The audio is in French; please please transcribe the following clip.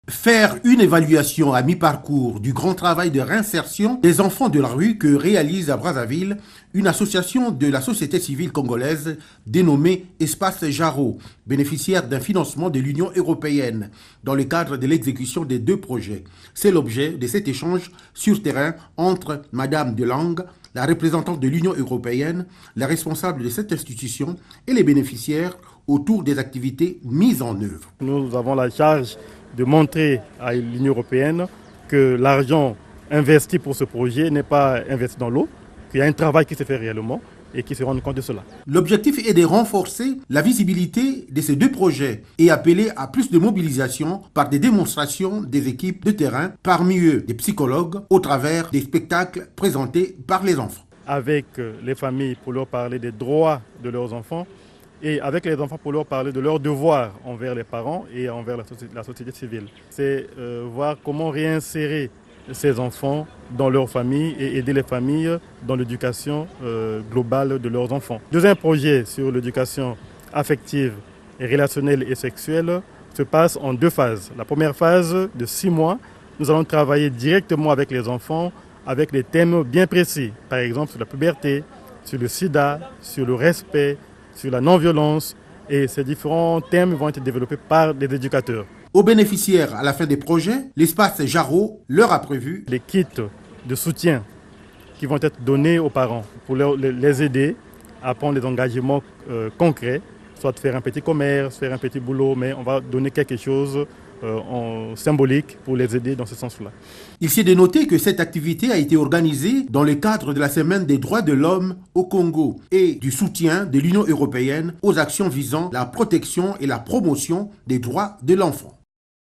Faire une évaluation à mi-parcours du grand travail de réinsertion des enfants de la rue que réalise à Brazzaville une association de la société civile congolaise dénommée Espace Jarreau, bénéficiaire d'un financement de l'Union européenne dans le cadre de l'exécution des 2 projets. C'est l'objet de cet échange sur terrain entre Madame Delangue, la représentante de l'Union européenne, la responsable de cette institution et les bénéficiaires autour des activités mises en œuvre. Nous avons la charge de montrer à l'Union européenne que l'argent investi pour ce projet n'est pas investi dans l'eau, qu'il y a un travail qui se fait réellement et qui se rend compte de cela. L'objectif est de renforcer la visibilité de ces 2 projets et appeler à plus de mobilisation par des démonstrations des équipes de terrain, parmi eux des psychologues, au travers des spectacles présentés par les enfants. Avec les familles pour leur parler des droits de leurs enfants et avec les enfants pour leur parler de leurs devoirs envers les parents et envers la société civile. C'est voir comment réinsérer ces enfants dans leur famille et aider les familles dans l'éducation globale de leurs enfants. Deuxième projet sur l'éducation affective et relationnelle et sexuelle se passe en 2 phases. La première phase de 6 mois, nous allons travailler directement avec les enfants avec des thèmes bien précis, par exemple sur la puberté, sur le sida, sur le respect, sur la non-violence, et ces différents thèmes vont être développés par des éducateurs. Aux bénéficiaires à la fin des projets, l'espace Jarreau leur a prévu les kits de soutien qui vont être donnés aux parents pour les aider à prendre des engagements concrets, soit faire un petit commerce, faire un petit boulot, mais on va donner quelque chose en symbolique pour les aider dans ce sens-là. Il s'est de noter que cette activité a été organisée dans le cadre de la Semaine des droits de l'homme au Congo et du soutien de l'Union européenne aux actions visant la protection et la promotion des droits de l'enfant.